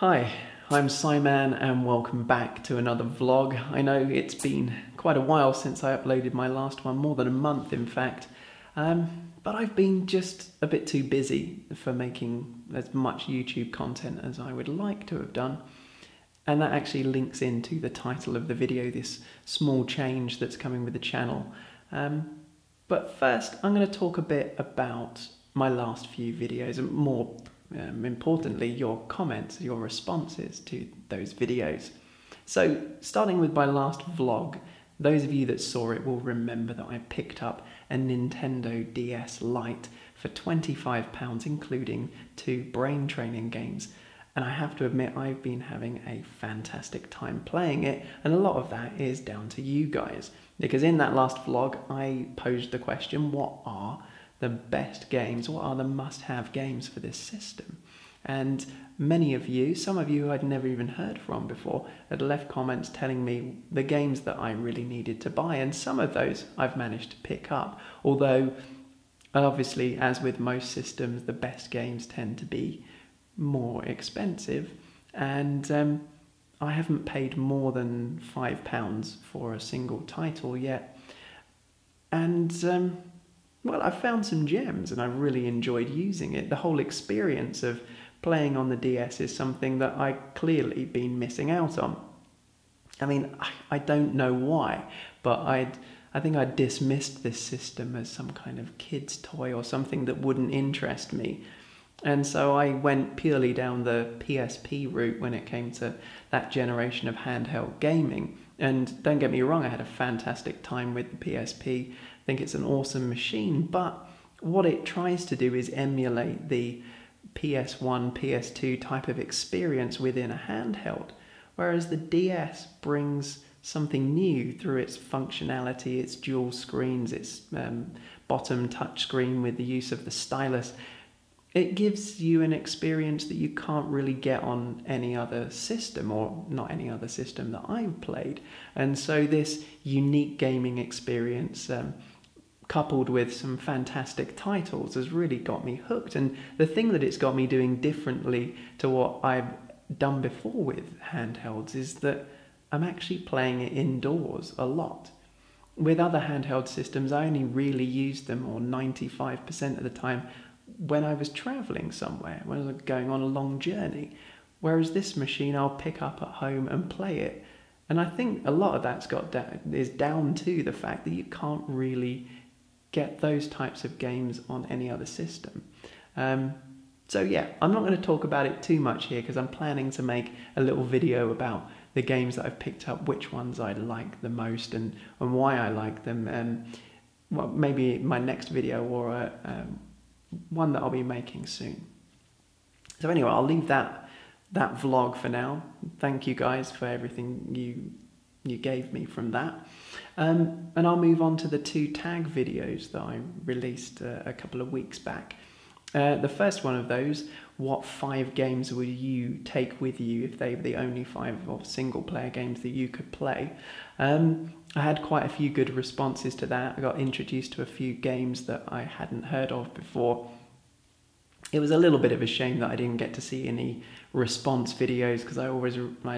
Hi, I'm Simon and welcome back to another vlog. I know it's been quite a while since I uploaded my last one, more than a month in fact, but I've been just a bit too busy for making as much YouTube content as I would like to have done. And that actually links into the title of the video, this small change that's coming with the channel. But first, I'm going to talk a bit about my last few videos, and more importantly, your comments, your responses to those videos. So, starting with my last vlog, those of you that saw it will remember that I picked up a Nintendo DS Lite for £25, including 2 brain training games. And I have to admit, I've been having a fantastic time playing it, and a lot of that is down to you guys. Because in that last vlog, I posed the question, what are the best games, what are the must-have games for this system? And many of you, some of you who I'd never even heard from before, had left comments telling me the games that I really needed to buy, and some of those I've managed to pick up. Although, obviously, as with most systems, the best games tend to be more expensive, and I haven't paid more than £5 for a single title yet. And well, I've found some gems and I've really enjoyed using it. The whole experience of playing on the DS is something that I clearly been missing out on. I mean, I don't know why, but I think I dismissed this system as some kind of kid's toy or something that wouldn't interest me. And so I went purely down the PSP route when it came to that generation of handheld gaming. And don't get me wrong, I had a fantastic time with the PSP. I think it's an awesome machine, but what it tries to do is emulate the PS1, PS2 type of experience within a handheld, whereas the DS brings something new through its functionality, its dual screens, its bottom touch screen with the use of the stylus. It gives you an experience that you can't really get on any other system, or not any other system that I've played. And so this unique gaming experience, coupled with some fantastic titles, has really got me hooked. And the thing that it's got me doing differently to what I've done before with handhelds is that I'm actually playing it indoors a lot. With other handheld systems, I only really use them, or 95% of the time, when I was traveling somewhere, when I was going on a long journey. Whereas this machine I'll pick up at home and play it. And I think a lot of that's is down to the fact that you can't really get those types of games on any other system. So yeah, I'm not going to talk about it too much here because I'm planning to make a little video about the games that I've picked up, which ones I like the most and why I like them. And well, maybe my next video, or one that I'll be making soon. So anyway, I'll leave that vlog for now. Thank you guys for everything you gave me from that. And I'll move on to the 2 tag videos that I released a couple of weeks back. The first one of those, what 5 games would you take with you if they were the only 5 or single player games that you could play? I had quite a few good responses to that. I got introduced to a few games that I hadn't heard of before. It was a little bit of a shame that I didn't get to see any response videos, because I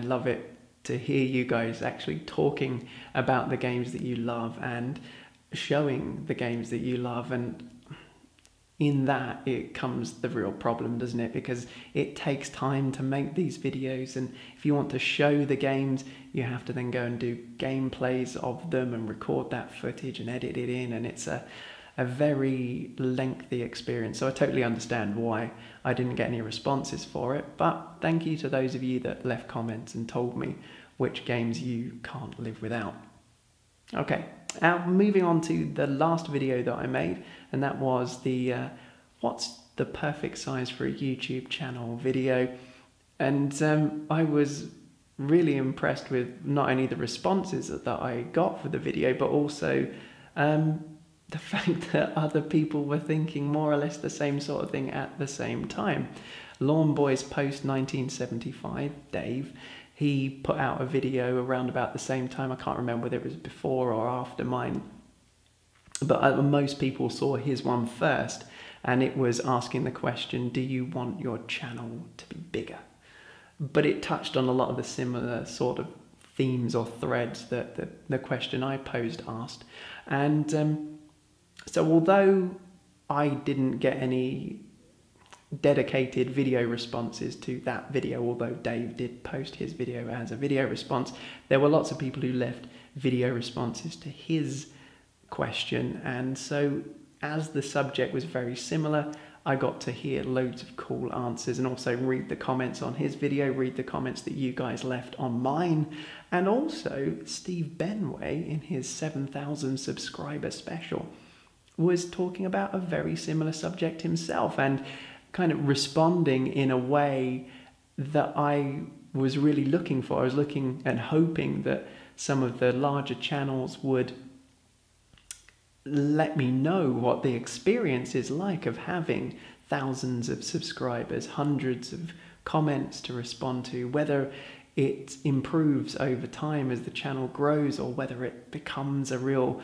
love it to hear you guys actually talking about the games that you love and showing the games that you love. And in that, it comes the real problem, doesn't it? Because it takes time to make these videos, and if you want to show the games, you have to then go and do gameplays of them and record that footage and edit it in, and it's a very lengthy experience. So I totally understand why I didn't get any responses for it, but thank you to those of you that left comments and told me which games you can't live without. Okay, now moving on to the last video that I made, and that was the what's the perfect size for a YouTube channel video. And I was really impressed with not only the responses that I got for the video, but also the fact that other people were thinking more or less the same sort of thing at the same time. Lawn Boys Post 1975, Dave, he put out a video around about the same time. I can't remember whether it was before or after mine, but most people saw his one first, and it was asking the question, do you want your channel to be bigger? but it touched on a lot of the similar sort of themes or threads that the question I posed asked. And so although I didn't get any dedicated video responses to that video, although Dave did post his video as a video response, there were lots of people who left video responses to his question. And so as the subject was very similar, I got to hear loads of cool answers and also read the comments on his video, read the comments that you guys left on mine. And also Steve Benway in his 7,000 subscriber special was talking about a very similar subject himself and kind of responding in a way that I was really looking for. I was looking and hoping that some of the larger channels would let me know what the experience is like of having thousands of subscribers, hundreds of comments to respond to, whether it improves over time as the channel grows or whether it becomes a real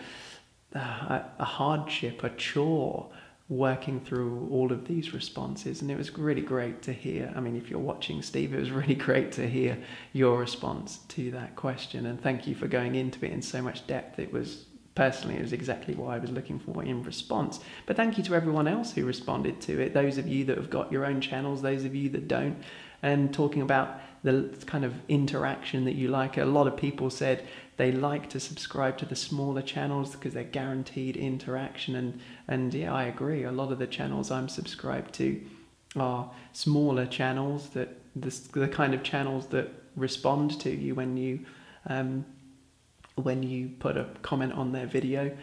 a hardship, a chore, working through all of these responses. And it was really great to hear. I mean, if you're watching, Steve, it was really great to hear your response to that question, and thank you for going into it in so much depth. It was exactly what I was looking for in response. But thank you to everyone else who responded to it, those of you that have got your own channels, those of you that don't, and talking about the kind of interaction that you like. A lot of people said they like to subscribe to the smaller channels because they're guaranteed interaction, and yeah, I agree. A lot of the channels I'm subscribed to are smaller channels, that the kind of channels that respond to you when you put a comment on their video.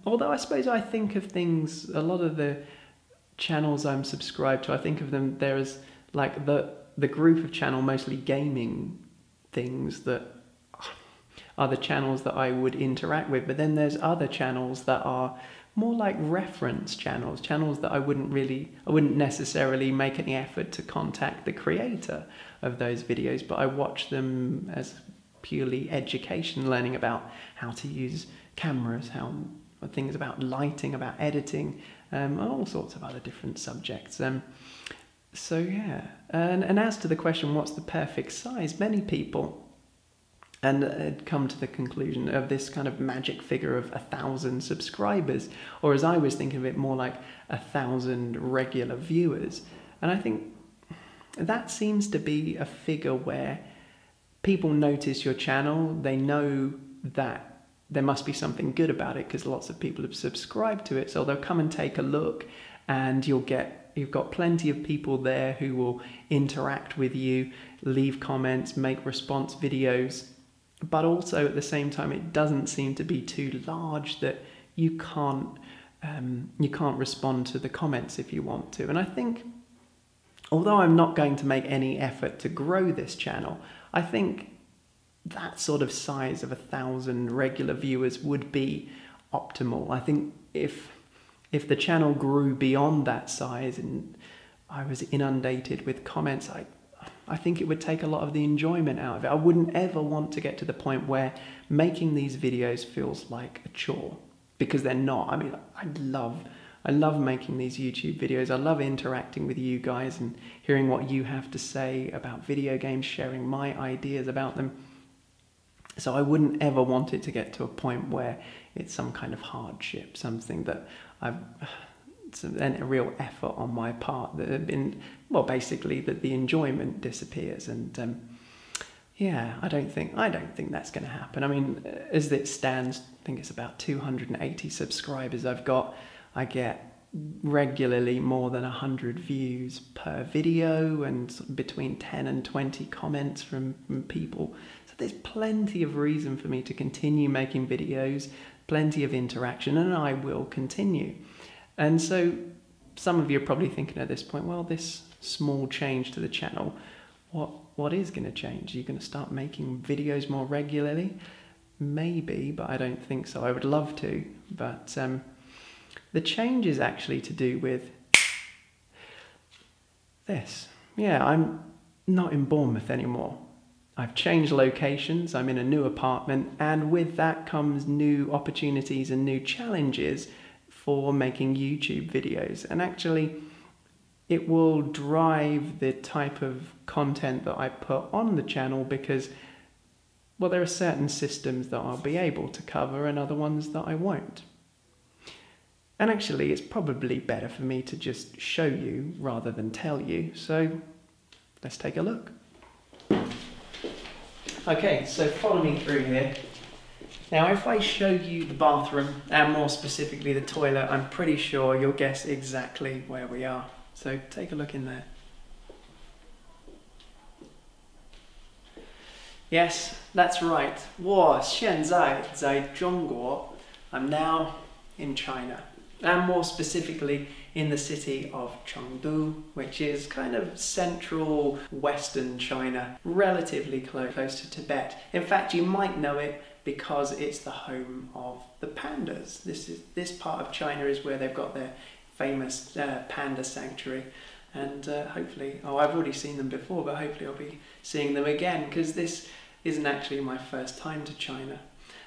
Although I suppose I think of things, a lot of the channels I'm subscribed to, I think of them there as like the group of channel, mostly gaming things, that are the channels that I would interact with. But then there's other channels that are more like reference channels, channels that I wouldn't necessarily make any effort to contact the creator of those videos, but I watch them as purely education, learning about how to use cameras, things about lighting, about editing, and all sorts of other different subjects. So yeah, and as to the question, what's the perfect size? Many people had come to the conclusion of this kind of magic figure of 1,000 subscribers, or as I was thinking of it, more like 1,000 regular viewers. And I think that seems to be a figure where people notice your channel, they know that there must be something good about it because lots of people have subscribed to it, so they'll come and take a look, and you've got plenty of people there who will interact with you, leave comments, make response videos, but also at the same time it doesn't seem to be too large that you can't respond to the comments if you want to. And I think, although I'm not going to make any effort to grow this channel, I think that sort of size of 1,000 regular viewers would be optimal. I think if the channel grew beyond that size and I was inundated with comments, I think it would take a lot of the enjoyment out of it. I wouldn't ever want to get to the point where making these videos feels like a chore, because they're not. I mean, I love making these YouTube videos. I love interacting with you guys and hearing what you have to say about video games, sharing my ideas about them. So I wouldn't ever want it to get to a point where it's some kind of hardship, something that it's a real effort on my part that have been, well, basically that the enjoyment disappears. And yeah, I don't think that's going to happen. I mean, as it stands, I think it's about 280 subscribers I've got. I get regularly more than 100 views per video and between 10 and 20 comments from people. So there's plenty of reason for me to continue making videos, plenty of interaction, and I will continue. And so some of you are probably thinking at this point, well, this small change to the channel, what is going to change? Are you going to start making videos more regularly? Maybe, but I don't think so. I would love to, but the change is actually to do with this. Yeah, I'm not in Bournemouth anymore. I've changed locations, I'm in a new apartment, and with that comes new opportunities and new challenges for making YouTube videos. And actually, it will drive the type of content that I put on the channel because, well, there are certain systems that I'll be able to cover and other ones that I won't. And actually, it's probably better for me to just show you rather than tell you. So let's take a look. Okay, so follow me through here. Now, if I show you the bathroom, and more specifically the toilet, I'm pretty sure you'll guess exactly where we are. So take a look in there. Yes, that's right. 我现在在中国. I'm now in China. And more specifically in the city of Chengdu, which is kind of central western China, relatively close to Tibet. In fact, you might know it because it's the home of the pandas. This part of China is where they've got their famous panda sanctuary. And hopefully, I've already seen them before, but hopefully I'll be seeing them again because this isn't actually my first time to China.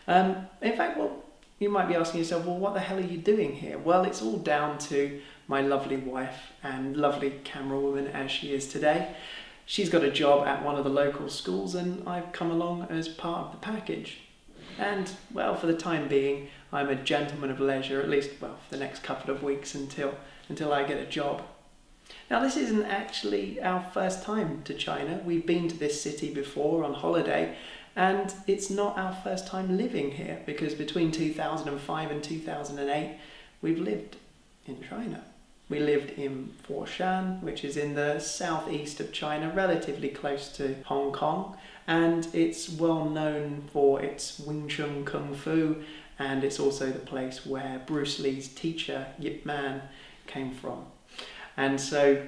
In fact, well, you might be asking yourself, well, what the hell are you doing here? Well, it's all down to my lovely wife and lovely camera woman as she is today. She's got a job at one of the local schools and I've come along as part of the package. And, well, for the time being, I'm a gentleman of leisure, at least, well, for the next couple of weeks until I get a job. Now, this isn't actually our first time to China. We've been to this city before on holiday, and it's not our first time living here because between 2005 and 2008, we've lived in China. We lived in Foshan, which is in the southeast of China, relatively close to Hong Kong, and it's well known for its Wing Chun Kung Fu, and it's also the place where Bruce Lee's teacher, Yip Man, came from. And so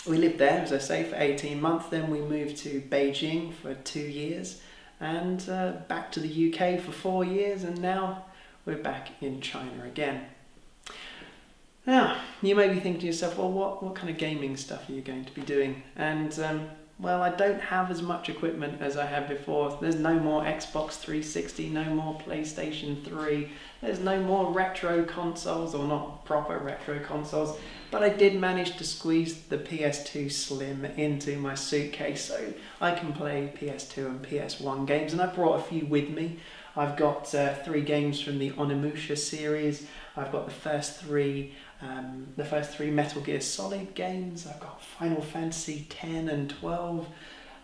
we lived there, as I say, for 18 months. Then we moved to Beijing for 2 years and back to the UK for 4 years. And now we're back in China again. Now, you may be thinking to yourself, well, what kind of gaming stuff are you going to be doing? And, well, I don't have as much equipment as I had before. There's no more Xbox 360, no more PlayStation 3. There's no more retro consoles, or not proper retro consoles. But I did manage to squeeze the PS2 Slim into my suitcase so I can play PS2 and PS1 games, and I brought a few with me. I've got 3 games from the Onimusha series. I've got the first three Metal Gear Solid games. I've got Final Fantasy 10 and 12.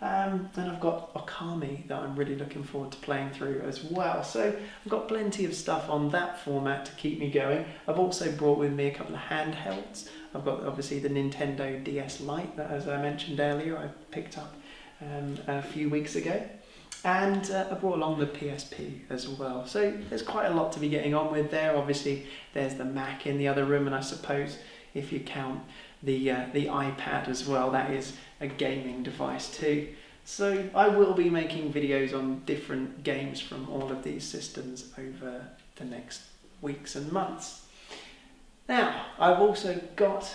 And I've got Okami that I'm really looking forward to playing through as well. So I've got plenty of stuff on that format to keep me going. I've also brought with me a couple of handhelds. I've got obviously the Nintendo DS Lite that, as I mentioned earlier, I picked up a few weeks ago. And I brought along the PSP as well. So there's quite a lot to be getting on with there. Obviously there's the Mac in the other room, and I suppose if you count the iPad as well, that is a gaming device too. So I will be making videos on different games from all of these systems over the next weeks and months. Now, I've also got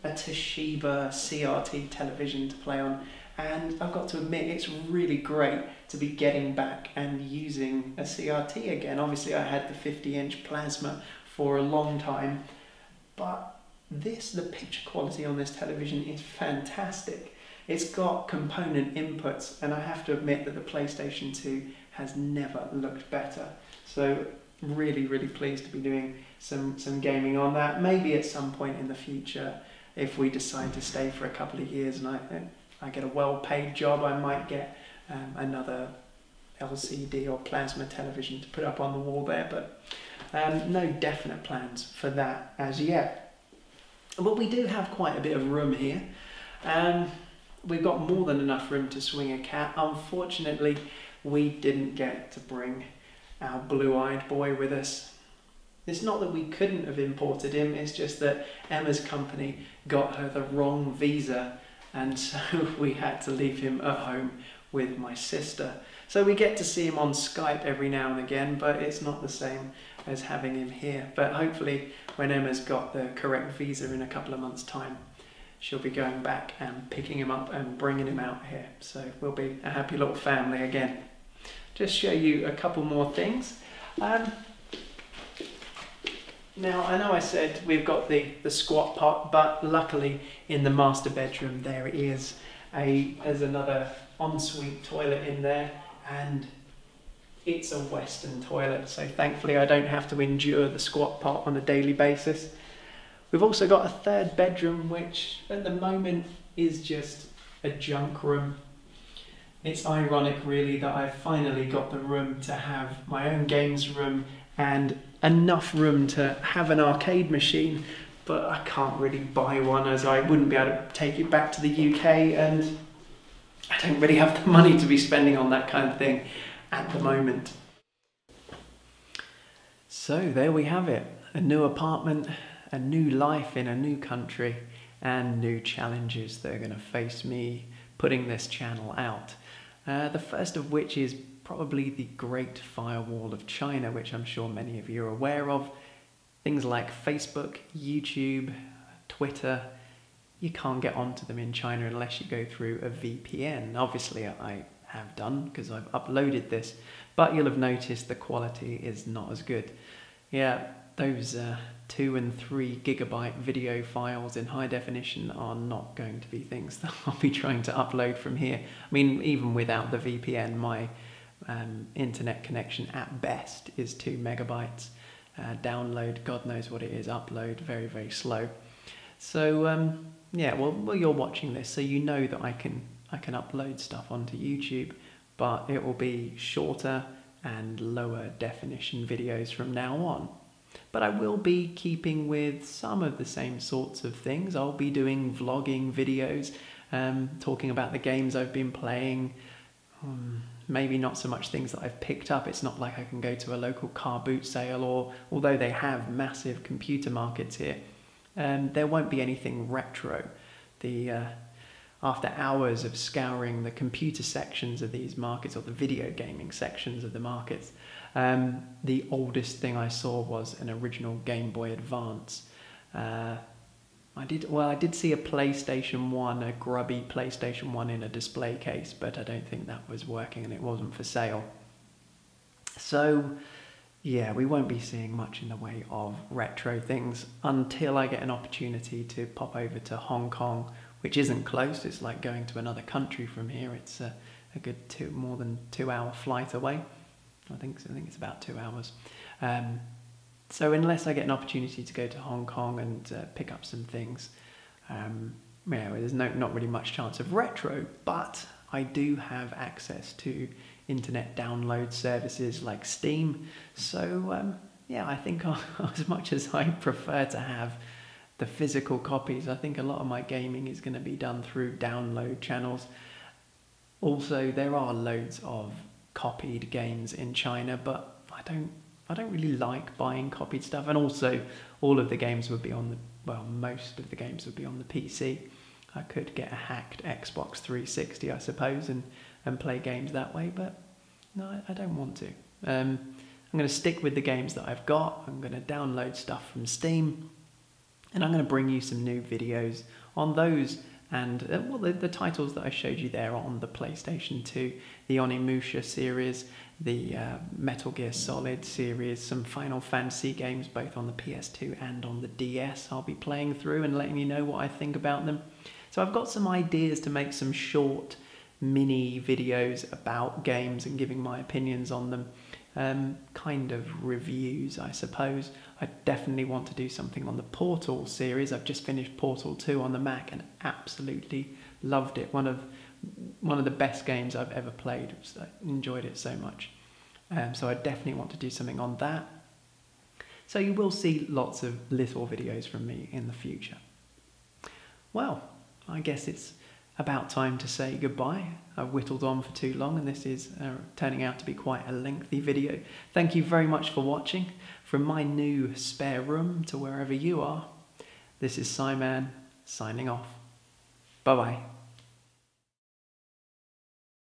a Toshiba CRT television to play on, and I've got to admit it's really great to be getting back and using a CRT again. Obviously I had the 50-inch plasma for a long time, but the picture quality on this television is fantastic. It's got component inputs, and I have to admit that the PlayStation 2 has never looked better. So really, really pleased to be doing some gaming on that. Maybe at some point in the future, if we decide to stay for a couple of years and I get a well-paid job, I might get another LCD or plasma television to put up on the wall there, but no definite plans for that as yet. But we do have quite a bit of room here. We've got more than enough room to swing a cat. Unfortunately, we didn't get to bring our blue-eyed boy with us. It's not that we couldn't have imported him, it's just that Emma's company got her the wrong visa, and so we had to leave him at home with my sister. So we get to see him on Skype every now and again, but it's not the same as having him here. But hopefully when Emma's got the correct visa in a couple of months' time, she'll be going back and picking him up and bringing him out here. So we'll be a happy little family again. Just show you a couple more things. Now, I know I said we've got the squat pot, but luckily in the master bedroom there is there's another ensuite toilet in there, and it's a Western toilet, so thankfully I don't have to endure the squat pot on a daily basis. We've also got a third bedroom, which at the moment is just a junk room. It's ironic really that I've finally got the room to have my own games room and enough room to have an arcade machine, but I can't really buy one as I wouldn't be able to take it back to the UK, and I don't really have the money to be spending on that kind of thing at the moment. So there we have it, a new apartment, a new life in a new country, and new challenges that are going to face me putting this channel out. The first of which is probably the Great Firewall of China, which I'm sure many of you are aware of. Things like Facebook, YouTube, Twitter, you can't get onto them in China unless you go through a VPN. Obviously I have done because I've uploaded this, but you'll have noticed the quality is not as good. Yeah, those 2 and 3 gigabyte video files in high definition are not going to be things that I'll be trying to upload from here. I mean, even without the VPN, my internet connection at best is 2 megabytes. Download, God knows what it is. Upload, very, very slow. So yeah, well, you're watching this, so you know that I can upload stuff onto YouTube, but it will be shorter and lower definition videos from now on. But I will be keeping with some of the same sorts of things. I'll be doing vlogging videos, talking about the games I've been playing. Maybe not so much things that I've picked up. It's not like I can go to a local car boot sale, or although they have massive computer markets here, there won't be anything retro. After hours of scouring the computer sections of these markets, or the video gaming sections of the markets, the oldest thing I saw was an original Game Boy Advance. I did see a PlayStation 1, a grubby PlayStation 1 in a display case, but I don't think that was working and it wasn't for sale. So yeah, we won't be seeing much in the way of retro things until I get an opportunity to pop over to Hong Kong, which isn't close. It's like going to another country from here. It's a good more than 2-hour flight away. I think it's about 2 hours. So unless I get an opportunity to go to Hong Kong and pick up some things, yeah, there's not really much chance of retro, but I do have access to internet download services like Steam. So yeah, I think as much as I prefer to have the physical copies, I think a lot of my gaming is going to be done through download channels. Also, there are loads of copied games in China, but I don't really like buying copied stuff. And also, all of the games would be on most of the games would be on the PC. I could get a hacked Xbox 360, I suppose, and play games that way, but no, I don't want to. I'm going to stick with the games that I've got. I'm going to download stuff from Steam, and I'm going to bring you some new videos on those, and the titles that I showed you there on the PlayStation 2, the Onimusha series, the Metal Gear Solid series, some Final Fantasy games both on the PS2 and on the DS I'll be playing through and letting you know what I think about them. So I've got some ideas to make some short mini videos about games and giving my opinions on them. Kind of reviews, I suppose. I definitely want to do something on the Portal series. I've just finished Portal 2 on the Mac and absolutely loved it. One of the best games I've ever played. I enjoyed it so much. So I definitely want to do something on that. So you will see lots of little videos from me in the future. Well, I guess it's about time to say goodbye. I've whittled on for too long and this is turning out to be quite a lengthy video. Thank you very much for watching. From my new spare room to wherever you are, this is Simon signing off. Bye bye.